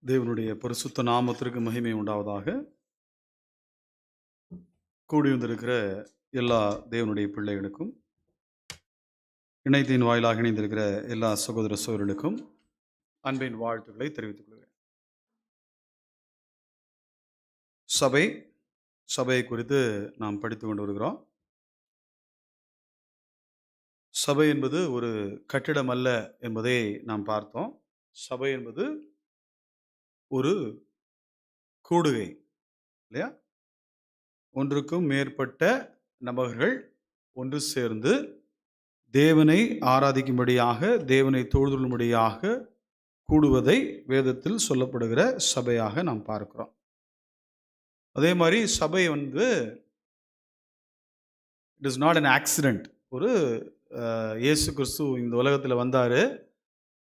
தேவனுடைய பரிசுத்த நாமத்திற்கு மகிமை உண்டாவதாக. கூடி வந்திருக்கிற எல்லா தேவனுடைய பிள்ளைகளுக்கும், இணையத்தின் வாயிலாக இணைந்திருக்கிற எல்லா சகோதர சகோதரர்களுக்கும் அன்பின் வாழ்த்துக்களை தெரிவித்துக் கொள்கிறேன். சபை குறித்து நாம் படித்து கொண்டு வருகிறோம். சபை என்பது ஒரு கட்டிடம் அல்ல என்பதை நாம் பார்த்தோம். சபை என்பது ஒரு கூடுகை இல்லையா? ஒன்றுக்கும் மேற்பட்ட நபர்கள் ஒன்று சேர்ந்து தேவனை ஆராதிக்கும்படியாக, தேவனை தொழுதும்படியாக கூடுவதை வேதத்தில் சொல்லப்படுகிற சபையாக நாம் பார்க்கிறோம். அதே மாதிரி சபை it is not an accident. ஒரு இயேசு கிறிஸ்து இந்த உலகத்தில் வந்தார்,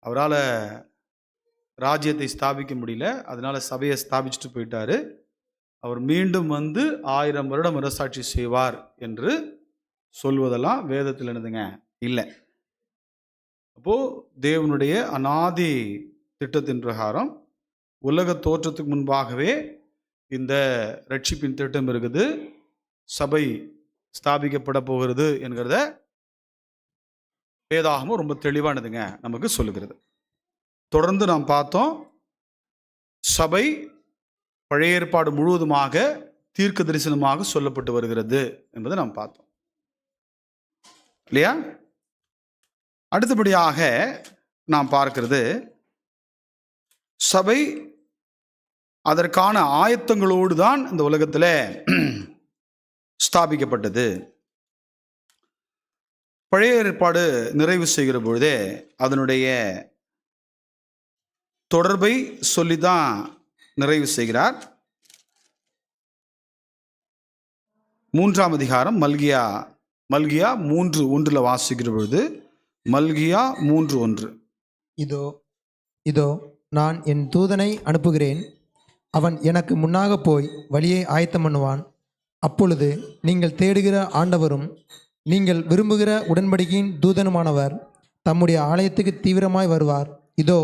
அவரால் ராஜ்யத்தை ஸ்தாபிக்க முடியல, அதனால சபையை ஸ்தாபிச்சுட்டு போயிட்டாரு. அவர் மீண்டும் 1000 வருடம் அரசாட்சி செய்வார் என்று சொல்வதெல்லாம் வேதத்தில் என்னதுங்க இல்லை. அப்போ தேவனுடைய அநாதி திட்டத்தின் பிரகாரம் உலக தோற்றத்துக்கு முன்பாகவே இந்த ரட்சிப்பின் திட்டம் இருக்குது. சபை ஸ்தாபிக்கப்பட போகிறது என்கிறத வேதாகமும் ரொம்ப தெளிவானதுங்க நமக்கு சொல்லுகிறது. தொடர்ந்து நாம் பார்த்தோம், சபை பழைய ஏற்பாடு முழுவதுமாக தீர்க்க தரிசனமாக சொல்லப்பட்டு வருகிறது என்பதை நாம் பார்த்தோம் இல்லையா? அடுத்தபடியாக நாம் பார்க்கிறது, சபை அதற்கான ஆயத்தங்களோடு தான் இந்த உலகத்தில் ஸ்தாபிக்கப்பட்டது. பழைய ஏற்பாடு நிறைவு செய்கிற பொழுதே அதனுடைய தொடர்பை சொல்லிதான் நிறைவு செய்கிறார். 3ஆம் அதிகாரம் மல்கியா 3:1 வாசிக்கிற பொழுது, மல்கியா 3:1, இதோ நான் என் தூதனை அனுப்புகிறேன், அவன் எனக்கு முன்னாக போய் வழியை ஆயத்தம் பண்ணுவான். அப்பொழுது நீங்கள் தேடுகிற ஆண்டவரும் நீங்கள் விரும்புகிற உடன்படிக்கையின் தூதனுமானவர் தம்முடைய ஆலயத்துக்கு தீவிரமாய் வருவார். இதோ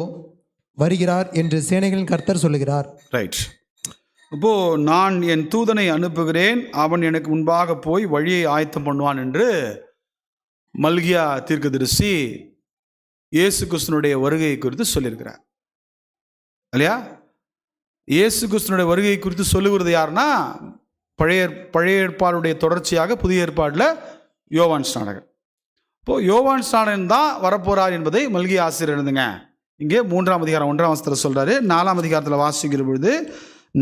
வருகிறார் என்று சேனைகளின் கர்த்தர் சொல்லுகிறார். ரைட். இப்போ நான் என் தூதனை அனுப்புகிறேன், அவன் எனக்கு முன்பாக போய் வழியை ஆயத்தம் பண்ணுவான் என்று மல்கியா தீர்க்கதரிசி இயேசு கிறிஸ்துனுடைய வருகை குறித்து சொல்லியிருக்கிறார் இல்லையா? இயேசு கிறிஸ்துனுடைய வருகை குறித்து சொல்லுகிறது யாருன்னா, பழைய ஏற்பாடுடைய தொடர்ச்சியாக புதிய ஏற்பாட்டில் யோவான் ஸ்நானகன். இப்போது யோவான் ஸ்நானகன் தான் வரப்போறார் என்பதை மல்கியா ஆசிரியர் எழுதுங்க இங்கே 3ஆம் அதிகாரம் 1ஆம் வசனத்தில் சொல்கிறாரு. 4ஆம் அதிகாரத்தில் வாசிக்கிற பொழுது,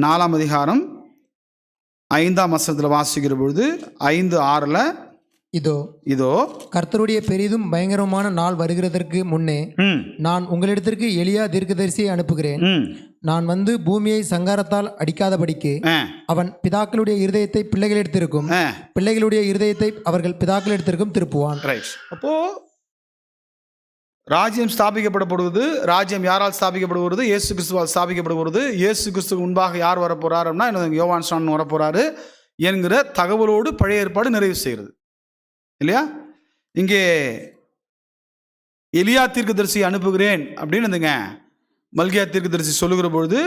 4ஆம் அதிகாரம் 5ஆம் வசனத்தில் வாசிக்கிற பொழுது 5:6, இதோ கர்த்தருடைய பெரிதும் பயங்கரமான நாள் வருகிறதற்கு முன்னே நான் உங்களிடத்திற்கு எலியா தீர்க்கதரிசியை அனுப்புகிறேன். நான் வந்து பூமியை சங்காரத்தால் அடிக்காதபடிக்கு அவன் பிதாக்களுடைய இருதயத்தை பிள்ளைகளிடத்திற்கும் பிள்ளைகளுடைய இருதயத்தை அவர்கள் பிதாக்களிடத்திற்கும் திருப்புவான். அப்போ ராஜ்யம் ஸ்தாபிக்கப்படுவது, ராஜ்யம் யாரால் ஸ்தாபிக்கப்படுவது? இயேசு கிறிஸ்துவால் ஸ்தாபிக்கப்படுவது. இயேசு கிறிஸ்துக்கு முன்பாக யார் வரப்போறாருன்னா, யோவான் ஸ்நானன் வரப்போறாரு என்கிற தகவலோடு பழைய ஏற்பாடு நிறைவு செய்கிறது இல்லையா? இங்கே எலியா தீர்க்கதரிசி அனுப்புகிறேன் அப்படின்னு மல்கியா தீர்க்கதரிசி சொல்லுகிற பொழுது,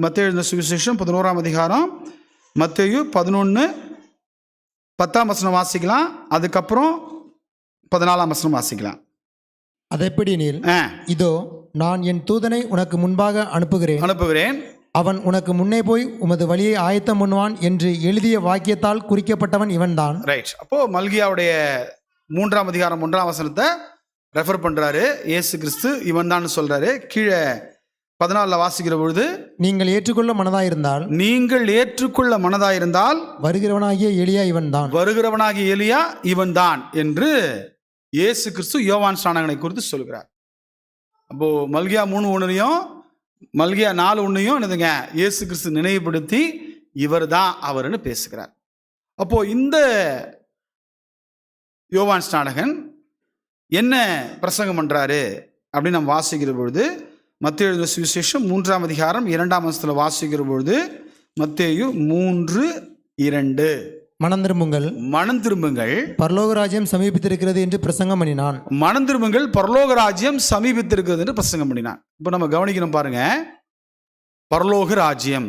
மத்தேயு எழுதின சுவிசேஷம் 11ஆம் அதிகாரம், மத்தேயு 11 10ஆம் வசனம் வாசிக்கலாம், அதுக்கப்புறம் 14ஆம் வசனம் வாசிக்கலாம். அதெப்படினில், இதோ நான் என் தூதனை உனக்கு முன்பாக அனுப்புகிறேன், அவன் உனக்கு முன்னே போய் உமது வழியை ஆயத்தம் பண்ணுவான் என்று எழுதிய வாக்கியத்தால் குறிக்கப்பட்டவன் இவன்தான். ரைட். அப்போ மல்கியாவுடைய 3ஆம் அதிகாரம் 1ஆம் வசனத்தை ரெஃபர் பண்றாரு. இயேசு கிறிஸ்து இவன் தான் சொல்றாரு. கீழே 14 வாசிக்கிற பொழுது, நீங்கள் ஏற்றுக்கொள்ள மனதாயிருந்தால் வருகிறவனாகிய எலியா இவன் தான் என்று இயேசு கிறிஸ்து யோவான் ஸ்நானகனை குறித்து சொல்கிறார். அப்போ மல்கியா 3:1 மல்கியா 4:1 என்னதுங்க இயேசு கிறிஸ்து நினைவுபடுத்தி இவர் தான் அவர்னு பேசுகிறார். அப்போ இந்த யோவான் ஸ்நானகன் என்ன பிரசங்கம் பண்றாரு அப்படின்னு நம்ம வாசிக்கிற பொழுது, மத்தேயு எழுதின சுவிசேஷம் 3ஆம் அதிகாரம் 2ஆம் வசனத்தில் வாசிக்கிற பொழுது, மத்தேயு 3:2, மனம் திரும்புங்கள், பரலோக ராஜ்யம் சமீபித்திருக்கிறது என்று பிரசங்கம் பண்ணினான். மனம் திரும்புங்கள், பரலோக ராஜ்யம் சமீபித்திருக்கிறது என்று பிரசங்கம் பண்ணினான். இப்போ நம்ம கவனிக்கணும் பாருங்க, பரலோக ராஜ்யம்,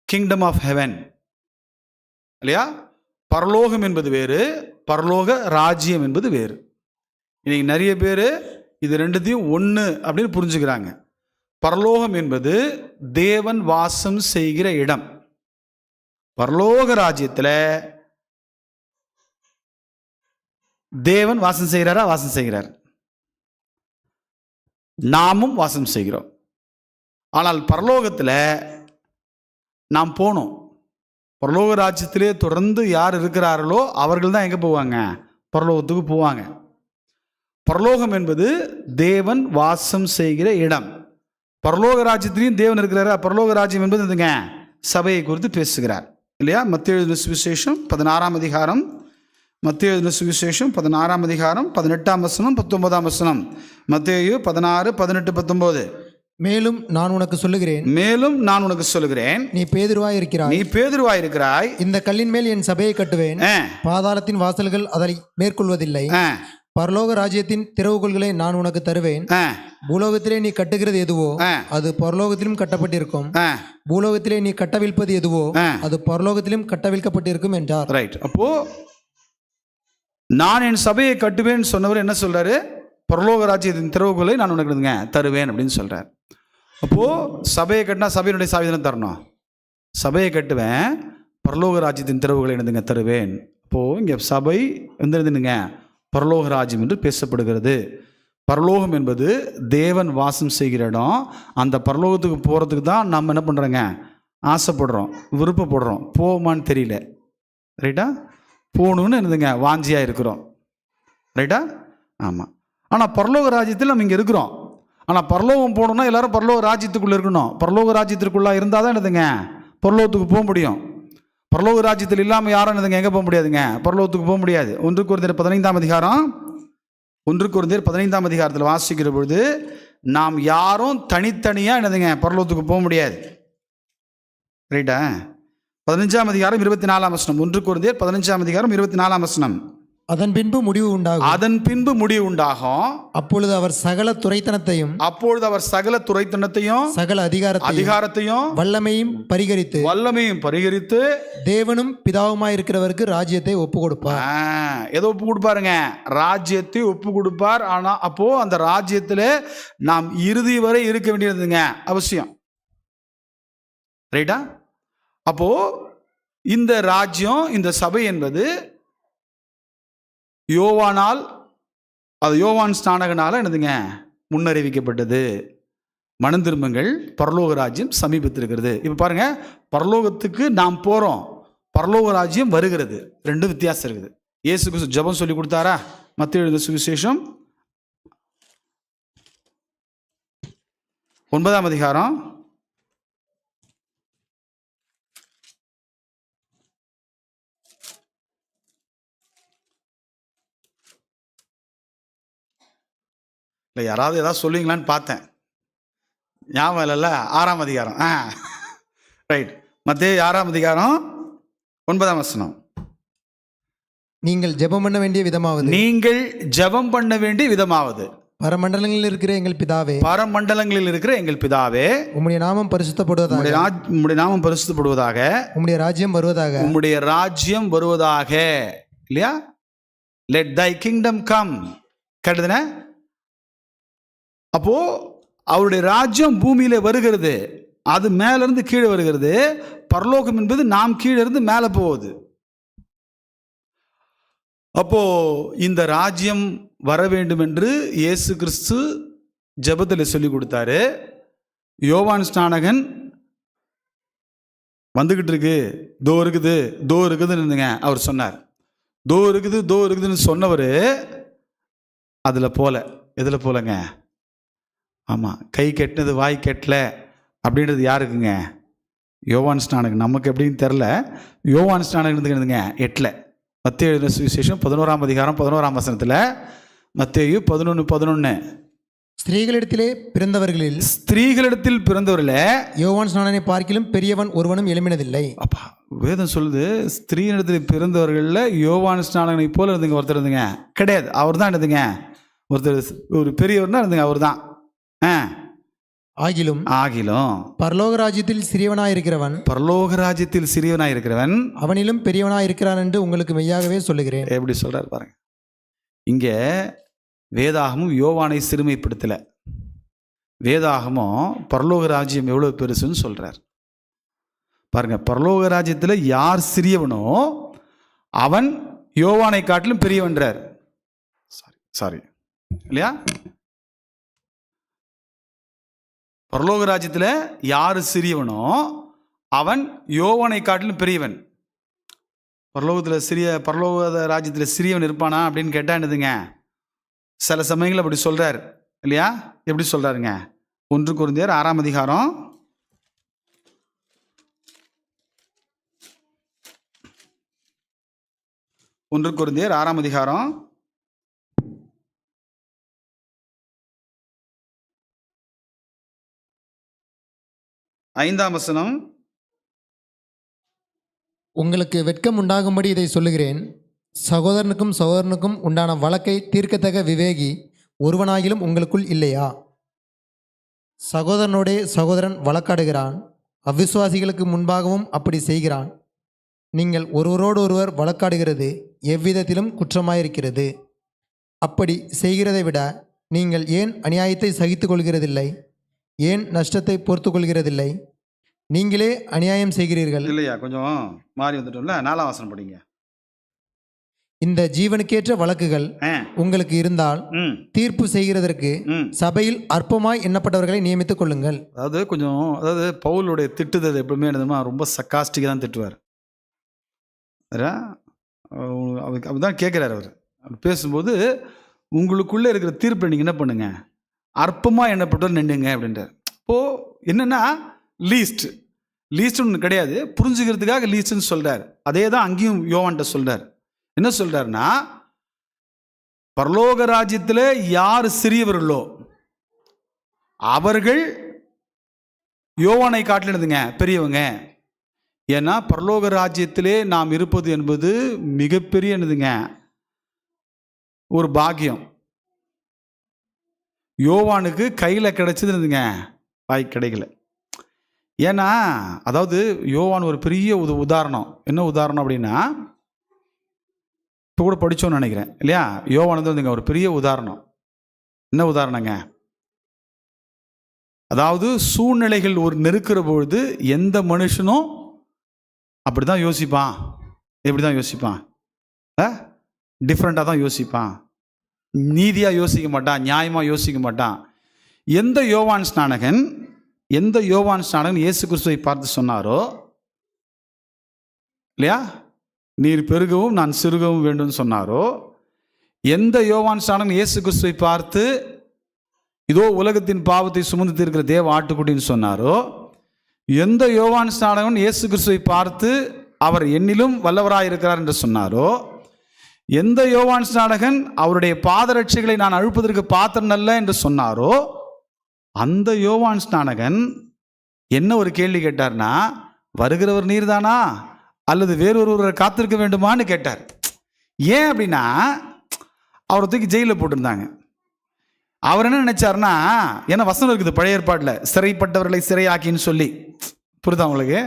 கிங்டம் ஆஃப் ஹெவன் இல்லையா? பரலோகம் என்பது வேறு, பரலோக ராஜ்யம் என்பது வேறு. இன்னைக்கு நிறைய பேர் இது ரெண்டுத்தையும் ஒன்று அப்படின்னு புரிஞ்சுக்கிறாங்க. பரலோகம் என்பது தேவன் வாசம் செய்கிற இடம். பரலோக ராஜ்யத்தில் தேவன் வாசம் செய்கிறாரா? வாசம் செய்கிறார். நாமும் வாசம் செய்கிறோம். ஆனால் பரலோகத்தில் நாம் போனோம். பரலோக ராஜ்யத்திலே தொடர்ந்து யார் இருக்கிறார்களோ அவர்கள் தான் எங்கே போவாங்க? பரலோகத்துக்கு போவாங்க. பரலோகம் என்பது தேவன் வாசம் செய்கிற இடம். பரலோக ராஜ்யத்திலையும் தேவன் இருக்கிறாரா? பரலோக ராஜ்யம் என்பது இதுங்க சபையை குறித்து பேசுகிறார் இல்லையா? மத்தேயு எழுதின சுவிசேஷம் 16ஆம் அதிகாரம், மத்தேயு எழுதின சுவிசேஷம் 16ஆம் அதிகாரம் 18ஆம் வசனம் 19ஆம் வசனம். மத்தேயு 16, 18, 19. மேலும் நான் உனக்கு சொல்லுகிறேன், நீ பேதுருவாய் இருக்கிறாய். இந்த கல்லின் மேல் என் சபையை கட்டுவேன், பாதாளத்தின் வாசல்கள் அதை மேற்கொள்வதில்லை. பரலோக ராஜ்யத்தின் திறவுகோல்களை நான் உனக்கு தருவேன். பூலோகத்திலே நீ கட்டுகிறது எதுவோ அது பரலோகத்திலும் கட்டப்பட்டிருக்கும், பூலோகத்திலே நீ கட்டவிழ்ப்பது எதுவோ அது பரலோகத்திலும் கட்டவிழ்க்கப்பட்டிருக்கும் என்றார். ரைட். அப்போ நான் என் சபையை கட்டுவேன் சொன்னவர் என்ன சொல்றாரு? பரலோக ராஜ்யத்தின் திறவுகோலை நான் உனக்கு தருவேன் அப்படின்னு சொல்றார். அப்போ சபையை கட்டினா சபையினுடைய சாவி தானே தரணும். சபையை கட்டுவேன், பரலோக ராஜ்யத்தின் திறவுகளை என்னதுங்க தருவேன். அப்போ இங்க சபை வந்துருந்துங்க பரலோக ராஜ்யம் என்று பேசப்படுகிறது. பரலோகம் என்பது தேவன் வாசம் செய்கிற இடம். அந்த பரலோகத்துக்கு போகிறதுக்கு தான் நம்ம என்ன பண்ணுறோங்க? ஆசைப்படுறோம், விருப்பப்படுறோம். போமான்னு தெரியல. ரைட்டா? போகணுன்னு என்னதுங்க வாஞ்சியாக இருக்கிறோம். ரைட்டா? ஆமாம். ஆனால் பரலோக ராஜ்யத்தில் நம்ம இங்கே இருக்கிறோம். ஆனால் பரலோகம் போகணுன்னா எல்லாரும் பரலோக ராஜ்யத்துக்குள்ளே இருக்கணும். பரலோக ராஜ்யத்திற்குள்ளே இருந்தால் தான் என்னதுங்க பரலோகத்துக்கு போக முடியும். பரலோக ராஜ்யத்தில் இல்லாமல் யாரும் என்னதுங்க எங்கே போக முடியாதுங்க? பரலோகத்துக்கு போக முடியாது. 1 கொரிந்தியர் 15ஆம் அதிகாரம், 1 கொரிந்தியர் 15ஆம் அதிகாரத்தில் வாசிக்கிற பொழுது நாம் யாரும் தனித்தனியாக என்னதுங்க பரலோகத்துக்கு போக முடியாது. ரைட்டா? 15ஆம் அதிகாரம் 24ஆம் வசனம். 1 கொரிந்தியர் 15ஆம் அதிகாரம் 24ஆம் வசனம். அதன் பின்பு முடிவு உண்டாகும். அப்பொழுது அவர் சகல துரைத்தனத்தையும் சகல அதிகாரத்தையும் வல்லமையும் பரிகரித்து தேவனும் பிதாவுமாய் இருக்கிறவருக்கு ராஜ்யத்தை ஒப்பு கொடுப்பார். ஏதோ ஒப்பு கொடுப்பாருங்க? ராஜ்யத்தை ஒப்பு கொடுப்பார். ஆனா அப்போ அந்த ராஜ்யத்துல நாம் இறுதி வரை இருக்க வேண்டியதுங்க அவசியம். ரைட்டா? அப்போ இந்த ராஜ்யம், இந்த சபை என்பது யோவானால், அது யோவான் ஸ்நானகனால என்னதுங்க முன்னறிவிக்கப்பட்டது. மனம் திரும்புங்கள், பரலோக ராஜ்யம் சமீபத்திருக்கிறது. இப்போ பாருங்க, பரலோகத்துக்கு நாம் போகிறோம், பரலோக ராஜ்யம் வருகிறது. ரெண்டும் வித்தியாசம் இருக்குது. இயேசுக்கு ஜெபம் சொல்லி கொடுத்தாரா? மத்தேயு எழுதின சுவிசேஷம் 9ஆம் அதிகாரம் 9 யாராவது ஏதாவது சொல்லுவீங்களான்னு பார்த்தேன், ஞாபகம் இல்லைல்ல. 6ஆம் அதிகாரம். ரைட். மத்தேயு 6ஆம் அதிகாரம் 9ஆம் வசனம். நீங்கள் ஜெபம் பண்ண வேண்டிய விதமாவது பரமண்டலங்களில் இருக்கிற எங்கள் பிதாவே, உம்முடைய நாமம் பரிசுத்தப்படுவதாக, உம்முடைய ராஜ்யம் வருவதாக. இல்லையா? Let thy kingdom come. கேட்டதுன? அப்போ அவருடைய ராஜ்யம் பூமியில வருகிறது. அது மேல இருந்து கீழே வருகிறது. பரலோகம் என்பது நாம் கீழே இருந்து மேலே போகுது. அப்போ இந்த ராஜ்யம் வர வேண்டும் என்று இயேசு கிறிஸ்து ஜெபத்தில் சொல்லி கொடுத்தாரு. யோவான் ஸ்நானகன் வந்துகிட்டு இருக்கு, தோ இருக்குதுன்னு அவர் சொன்னார். தோ இருக்குதுன்னு சொன்னவர் அதில் போல. எதில் போலங்க? ஆமாம், கை கெட்டினது வாய் கெட்டல அப்படின்றது யாருக்குங்க? யோவான் ஸ்நானகன். நமக்கு எப்படின்னு தெரில. யோவான் ஸ்நானகன் எட்டல. மத்தேயு எழுதின சுவிசேஷம் 11ஆம் அதிகாரம் 11ஆம் வசனத்தில், மத்தேயு 11:11, ஸ்திரீகளிடத்தில் பிறந்தவர்களே யோவான் ஸ்நானனை பார்க்கிலும் பெரியவன் ஒருவனும் எழும்பினதில்லை. அப்பா, வேதம் சொல்லுது ஸ்திரீகளிடத்தில் பிறந்தவர்களில் யோவான் ஸ்நானனை போல இருந்துங்க ஒருத்தர் இருந்துங்க கிடையாது. அவர் தான் இருந்துங்க ஒருத்தர், ஒரு பெரியவர் தான் இருந்துங்க அவர் தான். ஆகிலும் ஆகிலும் பரலோக ராஜ்யத்தில் சிறியவனாயிருக்கிறவன் பரலோக ராஜ்யத்தில் சிறியவனாயிருக்கிறவன் அவனிலும் பெரியவனாயிருக்கிறான் என்று உங்களுக்கு மெய்யாகவே சொல்லுகிறேன். எப்படி சொல்றாரு பாருங்க. இங்க வேதாகமும் யோவானை சிறுமைப்படுத்தல. வேதாகமும் பரலோக ராஜ்யம் எவ்வளவு பெருசுன்னு சொல்றார் பாருங்க. பரலோக ராஜ்யத்தில் யார் சிறியவனோ அவன் யோவானை காட்டிலும் பெரியவன்றார். சாரி இல்லையா? பரலோக ராஜ்யத்தில் யார் சிறியவனோ அவன் யோவானை காட்டிலும் பெரியவன். பரலோக ராஜ்யத்தில் சிறியவன் இருப்பானா அப்படின்னு கேட்டால் என்னதுங்க, சில சமயங்கள் அப்படி சொல்றார் இல்லையா? எப்படி சொல்றாருங்க? 1 கொரிந்தியர் 6ஆம் அதிகாரம் 1 கொரிந்தியர் 6ஆம் அதிகாரம் 5ஆம் வசனம். உங்களுக்கு வெட்கம் உண்டாகும்படி இதை சொல்லுகிறேன். சகோதரனுக்கும் சகோதரனுக்கும் உண்டான வழக்கை தீர்க்கத்தக்க விவேகி ஒருவனாகிலும் உங்களுக்குள் இல்லையா? சகோதரனோடே சகோதரன் வழக்காடுகிறான், அவ்விசுவாசிகளுக்கு முன்பாகவும் அப்படி செய்கிறான். நீங்கள் ஒருவரோடு ஒருவர் வழக்காடுகிறது எவ்விதத்திலும் குற்றமாயிருக்கிறது. அப்படி செய்கிறதை விட நீங்கள் ஏன் அநியாயத்தை சகித்து கொள்கிறதில்லை? ஏன் நஷ்டத்தை பொறுத்து கொள்கிறதில்லை? நீங்களே அநியாயம் செய்கிறீர்கள். இல்லையா? கொஞ்சம் மாறி வந்துட்டோம்ல. 4ஆம் வசனம் படிங்க. இந்த ஜீவனுக்கேற்ற வழக்குகள் உங்களுக்கு இருந்தால் தீர்ப்பு செய்கிறதற்கு சபையில் அற்பமாய் எண்ணப்பட்டவர்களை நியமித்துக் கொள்ளுங்கள். அதாவது பவுலுடைய திட்டுதல் எப்பவுமே என்னதுமா ரொம்ப சக்காஸ்டிக்காக தான் திட்டுவார். அப்படிதான் கேட்குறாரு அவர். பேசும்போது உங்களுக்குள்ளே இருக்கிற தீர்ப்பை நீங்கள் என்ன பண்ணுங்க, அற்பமாக எண்ணப்பட்டவர் நின்றுங்க அப்படின்றார். இப்போது என்னென்னா லீஸ்ட் ஒன்று கிடையாது, புரிஞ்சுக்கிறதுக்காக லீஸ்ட்னு சொல்கிறார். அதே தான் அங்கேயும் யோவான்கிட்ட சொல்கிறார். என்ன சொல்கிறாருன்னா, பரலோக ராஜ்யத்தில் யார் சிறியவர்களோ அவர்கள் யோவானை காட்டினதுங்க பெரியவங்க. ஏன்னா பரலோக ராஜ்யத்திலே நாம் இருப்பது என்பது மிகப்பெரிய என்னதுங்க, ஒரு பாக்கியம். யோவானுக்கு கையில் கிடைச்சதுங்க, வாய் கிடைக்கல. ஏன்னா அதாவது யோவான் ஒரு பெரிய உதாரணம். என்ன உதாரணம் அப்படின்னா, இப்போ கூட படித்தோன்னு நினைக்கிறேன் இல்லையா? யோவான் வந்துங்க ஒரு பெரிய உதாரணம். என்ன உதாரணங்க? அதாவது சூழ்நிலைகள் ஒரு நெருக்கிற பொழுது எந்த மனுஷனும் அப்படி தான் யோசிப்பான். எப்படி தான் யோசிப்பான்? டிஃப்ரெண்ட்டாக தான் யோசிப்பான். நீதியாக யோசிக்க மாட்டான், நியாயமாக யோசிக்க மாட்டான். எந்த யோவான் ஸ்நானகன் இயேசு கிறிஸ்துவை பார்த்து சொன்னாரோ இல்லையா, நீர் பெருகவும் நான் சிறுகவும் வேண்டும் சொன்னாரோ, எந்த யோவான் ஸ்நானகன் இயேசு கிறிஸ்துவை பார்த்து இதோ உலகத்தின் பாவத்தை சுமந்து தீர்க்கிற தேவ ஆட்டுக்குட்டின்னு சொன்னாரோ, எந்த யோவான் ஸ்நானகன் இயேசு கிறிஸ்துவை பார்த்து அவர் என்னிலும் வல்லவராயிருக்கிறார் என்று சொன்னாரோ, எந்த யோவான் ஸ்நானகன் அவருடைய பாதரட்சைகளை நான் அழுப்பதற்கு பாத்திரம் அல்ல என்று சொன்னாரோ, அந்த யோவான் ஸ்நானகன் என்ன ஒரு கேள்வி கேட்டார்னா, வருகிறவர் நீர்தானா அல்லது வேறொருவரை காத்திருக்க வேண்டுமான்னு கேட்டார். ஏன் அப்படின்னா, அவரை தூக்கி ஜெயிலில் போட்டிருந்தாங்க. அவர் என்ன நினைச்சார்னா, ஏன்னா வசனம் இருக்குது பழைய ஏற்பாட்டில், சிறைப்பட்டவர்களை சிறையாக்கின்னு சொல்லி. புரியுதா உங்களுக்கு?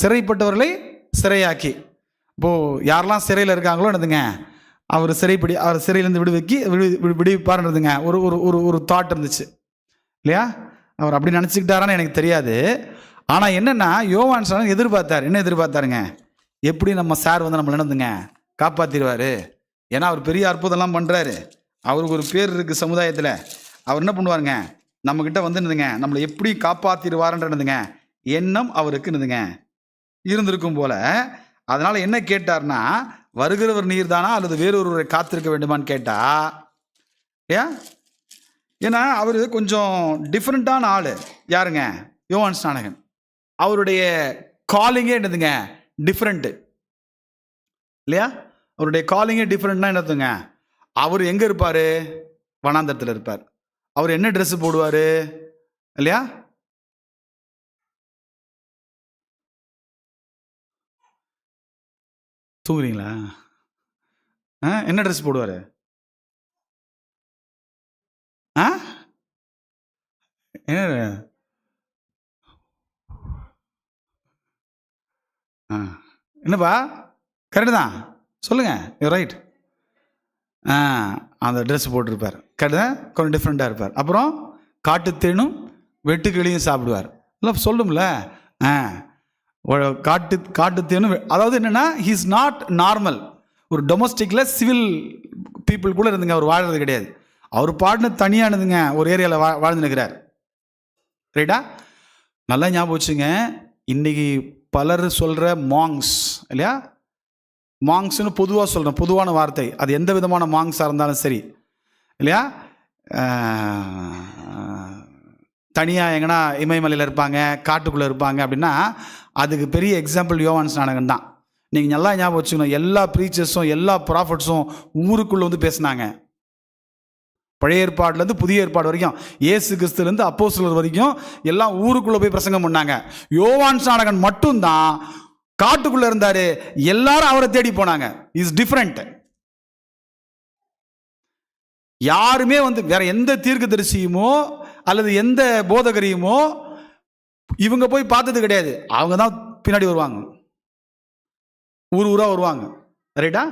சிறைப்பட்டவர்களை சிறையாக்கி. இப்போது யாரெல்லாம் சிறையில் இருக்காங்களோ என்னதுங்க, அவர் சிறையிலேருந்து விடுவிப்பார்ன்றதுங்க ஒரு ஒரு ஒரு தாட் இருந்துச்சு இல்லையா? அவர் அப்படி நினச்சிக்கிட்டாரான்னு எனக்கு தெரியாது. ஆனால் என்னென்னா, யோவான் ஸ்நானகன் எதிர்பார்த்தார். என்ன எதிர்பார்த்தாருங்க? எப்படி நம்ம சார் வந்து நம்மளை என்னதுங்க காப்பாற்றிடுவார். ஏன்னா அவர் பெரிய அற்புதம்லாம் பண்ணுறாரு, அவருக்கு ஒரு பேர் இருக்குது சமுதாயத்தில். அவர் என்ன பண்ணுவாருங்க, நம்மக்கிட்ட வந்து என்னதுங்க நம்மளை எப்படி காப்பாற்றிடுவாருன்றதுங்க எண்ணம் அவருக்கு என்னதுங்க இருந்திருக்கும் போல. அதனால் என்ன கேட்டார்னா, வருகிறவர் நீர் தானா அல்லது வேறொருவரை காத்திருக்க வேண்டுமான்னு கேட்டா. ஏன்னா அவர் கொஞ்சம் டிஃப்ரெண்ட்டான ஆள். யாருங்க? யோவான் ஸ்நானகன். அவருடைய காலிங்கே என்னதுங்க டிஃப்ரெண்ட்டு இல்லையா? அவருடைய காலிங்கே டிஃப்ரெண்ட்னா என்னதுங்க, அவர் எங்கே இருப்பார்? வனாந்தரத்தில் இருப்பார். அவர் என்ன ட்ரெஸ்ஸு போடுவார் இல்லையா? தூங்குறீங்களா? என்ன ட்ரெஸ் போடுவார்? என்னப்பா கரெக்டு தான், சொல்லுங்கள், ரைட். அந்த ட்ரெஸ் போட்டிருப்பார், கரெக்டு தான், கொஞ்சம் டிஃப்ரெண்ட்டாக இருப்பார். அப்புறம் காட்டுத்தேனும் வெட்டுக்கிளியும் சாப்பிடுவார், இல்லை சொல்லும்ல. காட்டுத்தேனும், அதாவது என்னென்னா ஹீஸ் நாட் நார்மல். ஒரு டொமஸ்டிக்கில் சிவில் பீப்புள் கூட இருந்துங்க அவர் வாழ்கிறது கிடையாது. அவர் பாட்டுன்னு தனியானதுங்க ஒரு ஏரியாவில் வாழ்ந்து நிற்கிறார். ரைட்டா? நல்லா ஞாபகம் வச்சுங்க. இன்றைக்கி பலர் சொல்கிற மாங்ஸ் இல்லையா, மாங்ஸ்னு பொதுவாக சொல்கிறேன், பொதுவான வார்த்தை, அது எந்த விதமான மாங்ஸாக இருந்தாலும் சரி இல்லையா. தனியாக எங்கன்னா இமயமலையில் இருப்பாங்க, காட்டுக்குள்ளே இருப்பாங்க அப்படின்னா அதுக்கு பெரிய எக்ஸாம்பிள் யோவான் ஸ்நானகன் தான். நீங்கள் நல்லா ஞாபகம் வச்சுக்கணும், எல்லா ப்ரீச்சர்ஸும் எல்லா ப்ராஃபட்ஸும் ஊருக்குள்ளே வந்து பேசினாங்க. பழைய ஏற்பாடுலேருந்து புதிய ஏற்பாடு வரைக்கும், இயேசு கிறிஸ்துலேருந்து அப்போஸ்தலர் வரைக்கும் எல்லாம் ஊருக்குள்ளே போய் பிரசங்கம் பண்ணாங்க. யோவான் ஸ்நானகன் மட்டும்தான் காட்டுக்குள்ளே இருந்தார், எல்லாரும் அவரை தேடி போனாங்க. Is different. யாருமே வந்து வேற எந்த தீர்க்கதரிசியுமோ அல்லது எந்த போதகரையுமோ இவங்க போய் பார்த்தது கிடையாது. அவங்க தான் பின்னாடி வருவாங்க, ஊராக வருவாங்க. ரைட்டா?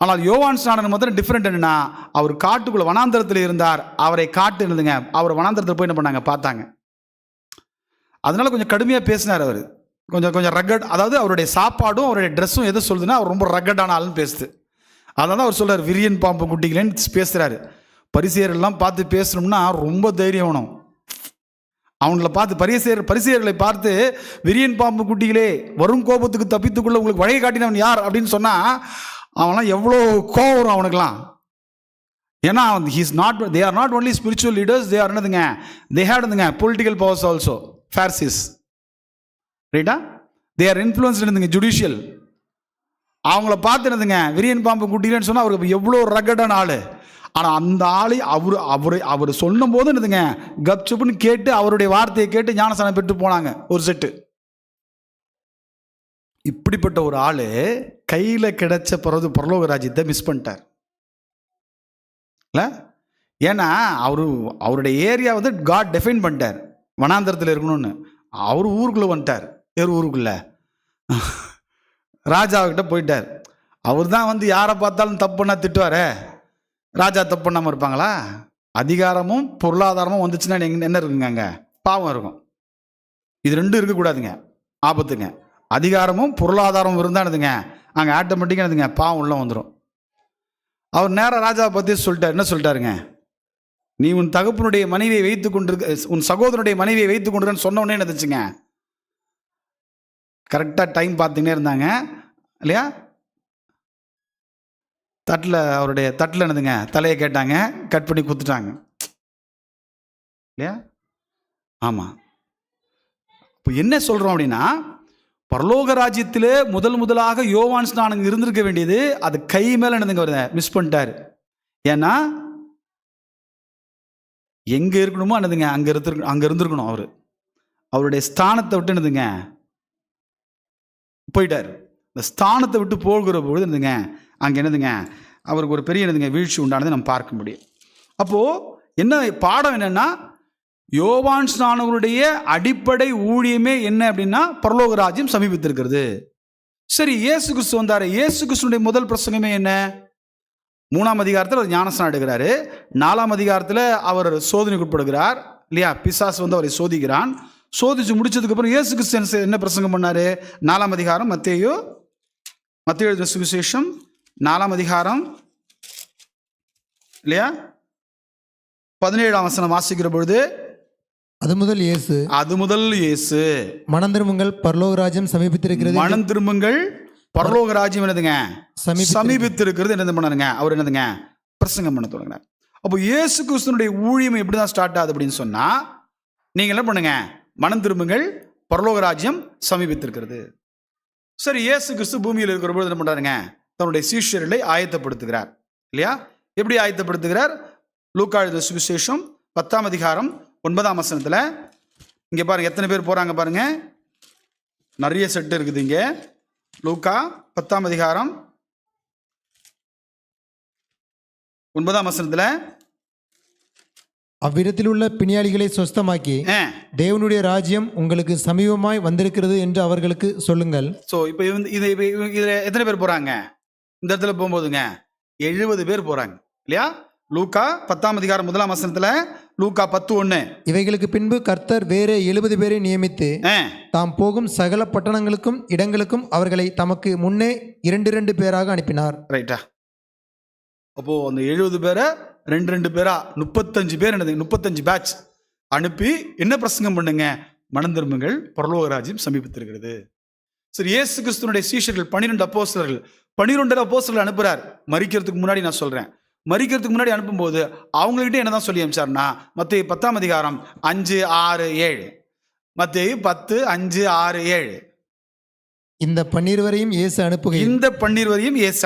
ஆனால் யோவான் ஸ்நானகன் மாத்திரம் டிஃப்ரெண்ட். என்னன்னா அவர் காட்டுக்குள்ள வனாந்தரத்தில் இருந்தார், அவரை காட்டு இருந்துங்க, அவர் வனாந்தரத்தில் போய் என்ன பண்ணாங்க, பார்த்தாங்க. அதனால கொஞ்சம் கடுமையாக பேசினார் அவர், கொஞ்சம் ரக்கட். அதாவது அவருடைய சாப்பாடும் அவருடைய ட்ரெஸ்ஸும் எது சொல்லுதுன்னா அவர் ரொம்ப ரக்கடான ஆளுன்னு பேசுது. அதனால அவர் சொல்றாரு விரியன் பாம்பு குட்டிகளேன்னு பேசுறாரு. பரிசேயர்கள்லாம் பார்த்து பேசணும்னா ரொம்ப தைரியம் வேணும். அவங்கள பார்த்து பரிசேயர்களை பார்த்து விரியன் பாம்பு குட்டிகளே, வரும் கோபத்துக்கு தப்பித்துக்குள்ள உங்களுக்கு வழியை காட்டினவன் யார் அப்படின்னு சொன்னா அவன்லாம் எவ்வளோ கோவம் வரும் அவனுக்குலாம். ஏன்னா they are not only spiritual leaders, they are என்னதுங்க, they had political powers also, Pharisees. ரைட்டா? they are influenced என்னதுங்க, judicial. அவங்கள பார்த்து என்னதுங்க விரியன் பாம்பு குட்டிகளேன்னு சொன்னா அவருக்கு எவ்வளோ ரகடான ஆளு. ஆனால் அந்த ஆளை அவர் சொல்லும் போது என்னதுங்க கப்சுப்புன்னு கேட்டு அவருடைய வார்த்தையை கேட்டு ஞானஸ்நானம் பெற்று போனாங்க ஒரு செட்டு. இப்படிப்பட்ட ஒரு ஆளு கையில் கிடைச்ச பரலோக ராஜ்யத்தை மிஸ் பண்ணிட்டார் இல்லை? ஏன்னா அவருடைய ஏரியா வந்து காட் டிஃபைன் பண்ணிட்டார், வனாந்தரத்தில் இருக்கணும்னு. அவர் ஊருக்குள்ளே வந்துட்டார், வேறு ஊருக்குள்ள ராஜாவுக்கிட்ட போயிட்டார். அவர் தான் வந்து யாரை பார்த்தாலும் தப்பு பண்ணா திட்டுவார். ராஜா தப்பு பண்ணாமல் இருப்பாங்களா? அதிகாரமும் பொருளாதாரமும் வந்துச்சுன்னா என்ன இருக்குங்க, அங்கே பாவம் இருக்கும். இது ரெண்டும் இருக்கக்கூடாதுங்க, ஆபத்துங்க. அதிகாரமும் பொருளாதாரமும் இருந்தானதுங்க அங்கே ஆட்டோமேட்டிக்காக என்னதுங்க பாவம் உள்ள வந்துடும். அவர் நேராக ராஜாவை பற்றி சொல்லிட்டார். என்ன சொல்லிட்டாருங்க, நீ உன் தகப்பனுடைய மனைவியை வைத்து கொண்டிருக்க, உன் சகோதரனுடைய மனைவியை வைத்து கொண்டிருக்கன்னு சொன்ன உடனே என்னதுச்சுங்க, கரெக்டாக டைம் பார்த்துக்கினே இருந்தாங்க இல்லையா. அவருடைய தட்டில் என்னதுங்க தலையை கேட்டாங்க, கட் பண்ணி கொடுத்துட்டாங்க இல்லையா. ஆமாம். இப்போ என்ன சொல்கிறோம் அப்படின்னா, பரலோக ராஜ்யத்திலே முதலாக யோவான் ஸ்நானகன் இருந்திருக்க வேண்டியது அது கை மேலே என்னதுங்க வருது, மிஸ் பண்ணிட்டார். ஏன்னா எங்கே இருக்கணுமோ என்னதுங்க அங்கே இருந்திருக்கணும். அவருடைய ஸ்தானத்தை விட்டு என்னதுங்க போயிட்டார். இந்த ஸ்தானத்தை விட்டு போகிற பொழுது என்னதுங்க அங்கே என்னதுங்க அவருக்கு ஒரு பெரிய என்னதுங்க வீழ்ச்சி உண்டானதை நம்ம பார்க்க முடியும். அப்போது என்ன பாடம் என்னென்னா, யோவான் ஸ்நானகனுடைய அடிப்படை ஊழியமே என்ன அப்படின்னா பரலோக ராஜ்யம் சமீபித்திருக்கிறது. சரி, இயேசு கிறிஸ்து வந்தார். இயேசு கிறிஸ்துடைய முதல் பிரசங்கமே என்ன? 3ஆம் அதிகாரத்தில் அவர் ஞானஸ்நானம் எடுக்கிறாரு. 4ஆம் அதிகாரத்தில் அவர் சோதனைக்கு உட்படுகிறார் இல்லையா. பிசாசு வந்து அவரை சோதிக்கிறான். சோதிச்சு முடிச்சதுக்கு அப்புறம் இயேசு கிறிஸ்து என்ன பிரசங்கம் பண்ணாரு? 4ஆம் அதிகாரம் மத்தேயு எழுதின சுவிசேஷம் 4ஆம் அதிகாரம் இல்லையா 17ஆம் வசனம் வாசிக்கிற பொழுது, அது முதல் இயேசு மனம் திரும்புங்கள் பரலோக ராஜ்யம் சமீபித்திருக்கிறது, மனம் திரும்புங்கள் பரலோக ராஜ்யம் என்னதுங்க சமீபித்திருக்கிறது என்னது பண்ணாருங்க அவர் என்னதுங்க பிரசங்கம் பண்ண தொடங்கினார். அப்போ இயேசு கிறிஸ்துனுடைய ஊழியம் எப்படி தான் ஸ்டார்ட் ஆகுது அப்படின்னு சொன்னா, நீங்க என்ன பண்ணுங்க, மனம் திரும்புங்கள் பரலோக ராஜ்யம் சமீபித்திருக்கிறது. சரி, இயேசு கிறிஸ்து பூமியில் இருக்கிற பொழுது என்ன பண்றாருங்க, தன்னுடைய சீஷர்களை ஆயத்தப்படுத்துகிறார் இல்லையா. எப்படி ஆயத்தப்படுத்துகிறார்? லூக்கா எழுதின சுவிசேஷம் 10ஆம் அதிகாரம் 9ஆம் வசனத்தில் இங்கே பாருங்க, எத்தனை பேர் போறாங்க பாருங்க, நிறைய செட்டு இருக்குது இங்கே. லூக்கா 10ஆம் அதிகாரம் 9ஆம் வசனத்தில், அவ்விடத்தில் உள்ள பிணியாளிகளை சொஸ்தமாக்கி தேவனுடைய ராஜ்யம் உங்களுக்கு சமீபமாய் வந்திருக்கிறது என்று அவர்களுக்கு சொல்லுங்கள். ஸோ இப்போ இதில் எத்தனை பேர் போகிறாங்க? இந்த இடத்துல போகும்போதுங்க 70 பேர் போகிறாங்க இல்லையா? லூக்கா 10ஆம் அதிகாரம் 1ஆம் வசனத்தில் லூக்கா 10:1. இவைகளுக்கு பின்பு கர்த்தர் வேறு 70 பேரை நியமித்து தாம் போகும் சகல பட்டணங்களுக்கும் இடங்களுக்கும் அவர்களை தமக்கு முன்னே 2 பேராக அனுப்பினார். ரைட்டா? அப்போ அந்த 70 பேரை 2 பேரா 35 பேர், 35 பேட்ச் அனுப்பி என்ன பிரசங்கம் பண்ணுங்க? மனம் திரும்புங்கள், பரலோக ராஜ்யம் சமீபித்திருக்கிறது. சரி, இயேசு கிறிஸ்துனுடைய சீஷர்கள் 12 அப்போஸ்தலர்கள் 12 அப்போஸ்தலர்கள் அனுப்புறார். மரிக்கிறதுக்கு முன்னாடி நான் சொல்றேன், மரிக்கிறதுக்கு முன்னாடி அனுப்பும்போது அவங்ககிட்ட என்னதான் சொல்லி அனுப்பிச்சார்னா, மத்தேயு 10ஆம் அதிகாரம் 5, 6, 7. மத்தேயு 10, 5, 6, 7. இந்த 12 12 இயேசு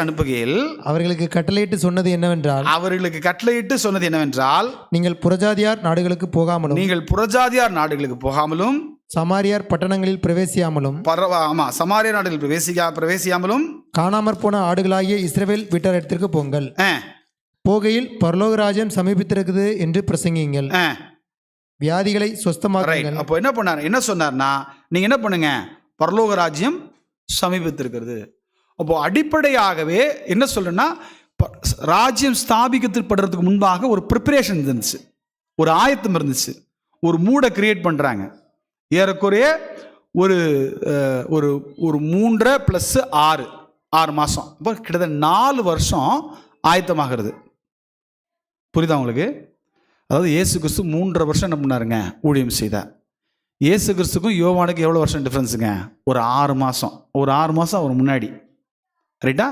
அனுப்புகையில் அவர்களுக்கு கட்டளையிட்டு சொன்னது என்னவென்றால், நீங்கள் புறஜாதியார் நாடுகளுக்கு போகாமலும் சமாரியார் பட்டணங்களில் பிரவேசியாமலும் சமாரியா நாடுகளில் பிரவேசியாமலும் காணாமற் போன ஆடுகளாகிய இஸ்ரவேல் வீட்டாரிடத்திற்கு போங்கள். போகையில் பரலோக ராஜ்யம் சமீபித்திருக்குது என்று பிரசங்கிங்கள். வியாதிகளை சொஸ்தமாக்குங்கள். அப்போ என்ன பண்ணார்? என்ன சொன்னார்னா, நீங்க என்ன பண்ணுங்க? பரலோக ராஜ்யம் சமீபத்திருக்கிறது. அப்போ அடிப்படையாகவே என்ன சொல்றேன்னா, ராஜ்யம் ஸ்தாபிக்கப்படுறதுக்கு முன்பாக ஒரு ப்ரிப்பரேஷன் இருந்துச்சு, ஒரு ஆயத்தம் இருந்துச்சு, ஒரு மூடை கிரியேட் பண்றாங்க. ஏறக்குறைய ஒரு ஒரு ஒரு 3 + 6 மாதம், இப்போ கிட்டத்தட்ட 4 வருஷம் ஆயத்தமாகிறது. புரியுதா உங்களுக்கு? அதாவது இயேசு கிறிஸ்து 3.5 வருஷம் என்ன பண்ணாருங்க? ஊழியம் செய்தார். இயேசு கிறிஸ்துக்கும் யோவானுக்கு எவ்வளோ வருஷம் டிஃப்ரென்ஸுங்க? ஒரு 6 மாதம். ஒரு 6 மாதம் அவர் முன்னாடி. ரைட்டா?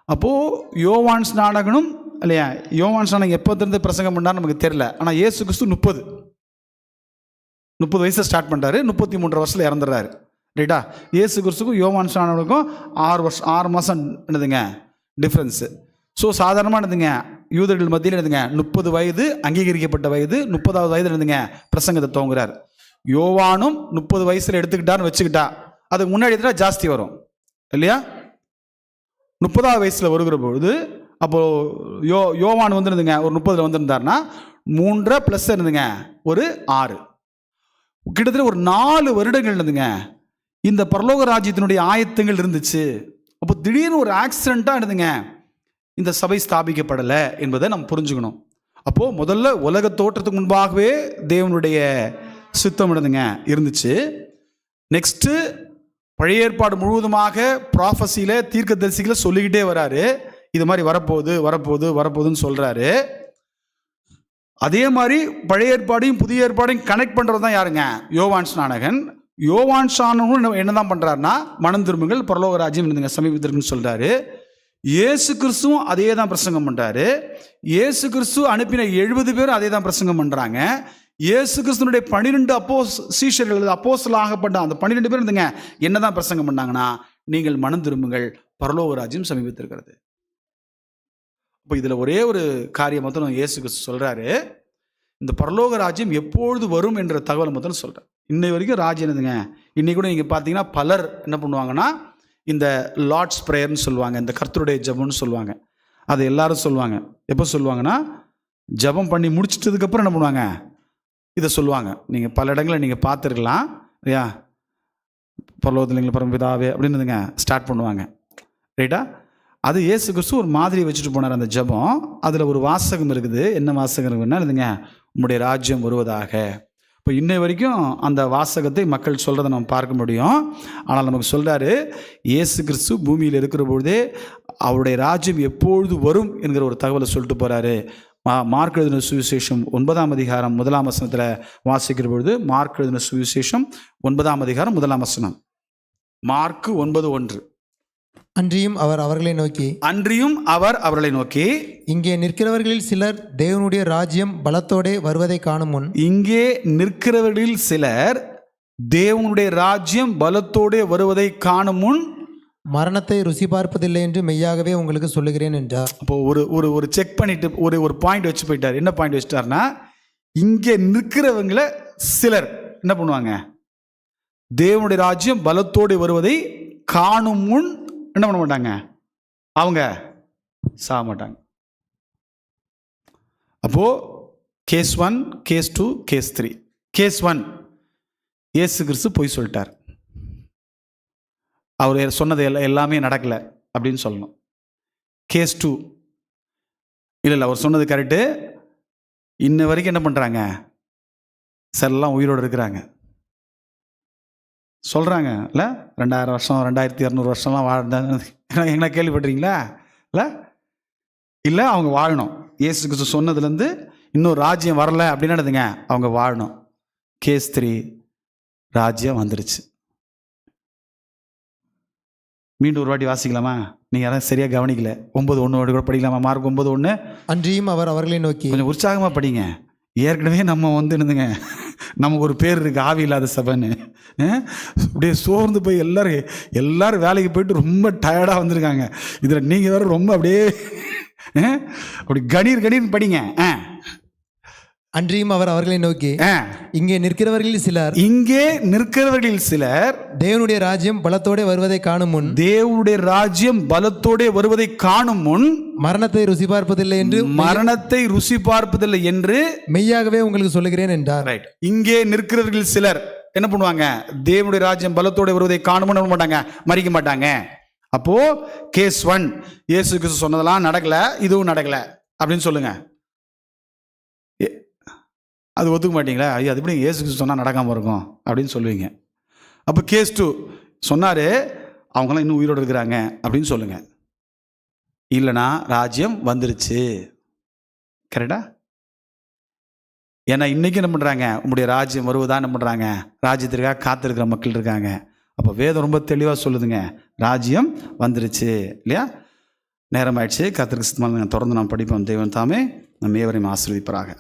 அப்போது யோவான் ஸ்நானகனும் இல்லையா, யோவான் ஸ்நானகன் எப்போ இருந்து பிரசங்கம் பண்ணார் நமக்கு தெரியல. ஆனால் இயேசு கிறிஸ்து 30 வயசில் ஸ்டார்ட் பண்ணுறாரு, 33 வருஷத்தில் இறந்துடுறாரு. ரைட்டா? இயேசு கிறிஸ்துக்கும் யோவான் ஸ்நானகனுக்கும் 6 மாதம் என்னதுங்க டிஃப்ரென்ஸு. ஸோ சாதாரணமாக என்னதுங்க, யூதர்கள் மத்தியில் என்னதுங்க 30 வயது அங்கீகரிக்கப்பட்ட வயது, 30வது வயது என்னதுங்க பிரசங்கத்தை துவங்குறார். யோவானும் 30 வயசில் எடுத்துக்கிட்டான்னு வச்சுக்கிட்டா அதுக்கு முன்னாடி தான் ஜாஸ்தி வரும் இல்லையா? 30வது வயசில் வருகிற பொழுது அப்போது யோவான் வந்துருந்துங்க ஒரு 30 வந்திருந்தாருன்னா 3 + இருந்துங்க ஒரு 6, கிட்டத்தட்ட ஒரு 4 வருடங்கள் இருந்துங்க இந்த பரலோக ராஜ்யத்தினுடைய ஆயத்தங்கள் இருந்துச்சு. அப்போ திடீர்னு ஒரு ஆக்சிடெண்ட்டாக இருந்துங்க இந்த சபை ஸ்தாபிக்கப்படலை என்பதை நம்ம புரிஞ்சுக்கணும். அப்போது முதல்ல உலக தோற்றத்துக்கு முன்பாகவே தேவனுடைய சித்தம் இருந்துச்சு. நெக்ஸ்ட்டு பழைய ஏற்பாடு முழுவதுமாக ப்ராஃபஸியில் தீர்க்கதரிசிகளை சொல்லிக்கிட்டே வராரு, இது மாதிரி வரப்போகுதுன்னு சொல்கிறாரு. அதே மாதிரி பழைய ஏற்பாடையும் புதிய ஏற்பாடையும் கனெக்ட் பண்ணுறது தான் யாருங்க? யோவான் ஸ்நானகன். யோவான் ஸ்நானகன் என்ன தான் பண்ணுறாருன்னா, மனம் திரும்புங்கள், பரலோக ராஜ்யம் சமீபத்திற்குன்னு சொல்கிறாரு. இயேசு கிறிஸ்துவும் அதே தான் பிரசங்கம் பண்ணுறாரு. இயேசு கிறிஸ்து அனுப்பின 70 பேரும் அதே தான் பிரசங்கம் பண்ணுறாங்க. இயேசு கிறிஸ்துனுடைய 12 சீஷர்கள் அப்போஸ்தலராகப்பட்ட அந்த 12 பேர் இருந்துங்க என்னதான் பிரசங்கம் பண்ணாங்கன்னா, நீங்கள் மனம் திரும்புங்கள், பரலோக ராஜ்யம் சமீபத்திருக்கிறது. இப்போ இதில் ஒரே ஒரு காரியம் மட்டும் இயேசு கிறிஸ்து சொல்கிறாரு, இந்த பரலோக ராஜ்யம் எப்பொழுது வரும் என்ற தகவலை மட்டும் சொல்கிறேன். இன்னை வரைக்கும் ராஜ்யம் என்னதுங்க, இன்னைக்கு கூட நீங்கள் பார்த்தீங்கன்னா பலர் என்ன பண்ணுவாங்கன்னா, இந்த லார்ட்ஸ் ப்ரேயர்னு சொல்லுவாங்க, இந்த கர்த்தருடைய ஜெபம்னு சொல்லுவாங்க. அது எல்லாரும் சொல்லுவாங்க. எப்போ சொல்லுவாங்கன்னா, ஜெபம் பண்ணி முடிச்சிட்டதுக்கப்புறம் என்ன பண்ணுவாங்க, இதை சொல்லுவாங்க. நீங்கள் பல இடங்களில் நீங்கள் பார்த்துருக்கலாம் இல்லையா? பரலோகத்தில் நீங்கள் பரமபிதாவே அப்படின்னுதுங்க ஸ்டார்ட் பண்ணுவாங்க. ரைட்டா? அது இயேசு கிறிஸ்து ஒரு மாதிரி வச்சுட்டு போனார் அந்த ஜெபம். அதில் ஒரு வாசகம் இருக்குது. என்ன வாசகம் இருக்குன்னா, இதுங்க உம்முடைய ராஜ்யம் வருவதாக. இப்போ இன்னை வரைக்கும் அந்த வாசகத்தை மக்கள் சொல்கிறத நம்ம பார்க்க முடியும். ஆனால் நமக்கு சொல்கிறாரு, இயேசு கிறிஸ்து பூமியில் இருக்கிற பொழுதே அவருடைய ராஜ்யம் எப்பொழுது வரும் என்கிற ஒரு தகவலை சொல்லிட்டு போகிறாரு. மார்க் எழுதின சுவிசேஷம் 9ஆம் அதிகாரம் 1ஆம் வசனத்தில் வாசிக்கிற பொழுது, மார்க் எழுதின சுவிசேஷம் 9ஆம் அதிகாரம் 1ஆம் வசனம், மார்க் 9:1. அன்றியும் அவர் அவர்களை நோக்கி இங்கே நிற்கிறவர்களில் சிலர் தேவனுடைய ராஜ்யம் பலத்தோடே வருவதை காணும் முன் மரணத்தை ருசி பார்ப்பதில்லை என்று மெய்யாகவே உங்களுக்கு சொல்லுகிறேன் என்றார். அப்போ ஒரு செக் பண்ணிட்டு ஒரு பாயிண்ட் வச்சு போயிட்டார். என்ன பாயிண்ட் வச்சுட்டாருன்னா, இங்கே நிற்கிறவங்கள சிலர் என்ன பண்ணுவாங்க, தேவனுடைய ராஜ்யம் பலத்தோடு வருவதை காணும் முன் என்ன பண்ண மாட்டாங்க, அவங்க சாக மாட்டாங்க. அப்போ கேஸ் 1, கேஸ் 2, கேஸ் 3. கேஸ் 1, இயேசு கிறிஸ்து பொய் சொல்லிட்டார், அவர் சொன்னது எல்லாமே நடக்கலை அப்படின்னு சொல்லணும். கேஸ் 2, இல்லை அவர் சொன்னது கரெக்டு, இன்ன வரைக்கும் என்ன பண்ணுறாங்க, சிலர்லாம் உயிரோடு இருக்கிறாங்க சொல்கிறாங்க இல்லை, 2000 வருஷம் 2200 வருஷம்லாம் வாழ்ந்தாங்க எங்கன்னா கேள்விப்பட்டிருக்கீங்களா? இல்லை அவங்க வாழணும். இயேசு கிறிஸ்து சொன்னதுலேருந்து இன்னும் ராஜ்யம் வரலை அப்படின்னு என்னதுங்க, அவங்க வாழணும். கேஸ் 3, ராஜ்யம் வந்துருச்சு. மீண்டும் ஒரு வாட்டி வாசிக்கலாமா? நீங்கள் யாரும் சரியாக கவனிக்கல. 9:1 கூட படிக்கலாமா? மார்க் 9:1. அன்றியும் அவர் அவர்களை நோக்கி, கொஞ்சம் உற்சாகமாக படிங்க. ஏற்கனவே நம்ம இருந்துங்க, நமக்கு ஒரு பேர் இருக்குது ஆவி இல்லாத சபைன்னு. அப்படியே சோர்ந்து போய் எல்லாரும் வேலைக்கு போயிட்டு ரொம்ப டயர்டாக வந்திருக்காங்க. இதில் நீங்கள் வேறு ரொம்ப அப்படியே அப்படி கணீர்னு படிங்க. அன்றியும் அவர் அவர்களை நோக்கி, இங்கே நிற்கிறவர்களில் சிலர் தேவனுடைய ராஜ்யம் பலத்தோட வருவதை காணும் முன் மரணத்தை ருசி பார்ப்பதில்லை என்று மெய்யாகவே உங்களுக்கு சொல்லுகிறேன் என்றார். இங்கே நிற்கிறவர்கள் சிலர் என்ன பண்ணுவாங்க, தேவனுடைய ராஜ்யம் பலத்தோட வருவதை காணும் முன் மாட்டாங்க, மறிக்க மாட்டாங்க. அப்போ கேஸ் 1, இயேசு கிறிஸ்து சொன்னதெல்லாம் நடக்கல, இதுவும் நடக்கல அப்படின்னு சொல்லுங்க. அது ஒத்துக்க மாட்டீங்களா? ஐயா அது எப்படி இயேசு கிறிஸ்து சொன்னால் நடக்காமல் இருக்கும் அப்படின்னு சொல்லுவீங்க. அப்போ கேஸ் 2, சொன்னார் அவங்களாம் இன்னும் உயிரோடு இருக்கிறாங்க அப்படின்னு சொல்லுங்கள். இல்லைனா ராஜ்யம் வந்துருச்சு. கரெக்டா? ஏன்னா இன்றைக்கி என்ன பண்ணுறாங்க, உங்களுடைய ராஜ்யம் வருவதா என்ன பண்ணுறாங்க, ராஜ்யத்திற்காக காத்திருக்கிற மக்கள் இருக்காங்க. அப்போ வேதம் ரொம்ப தெளிவாக சொல்லுதுங்க, ராஜ்யம் வந்துருச்சு இல்லையா? நேரம் ஆயிடுச்சு. கர்த்தருக்கு சித்தமாக தொடர்ந்து நாம் படிப்போம். தெய்வம் தாமே நம்ம ஏவரையும் ஆசீர்வதிப்பாராக.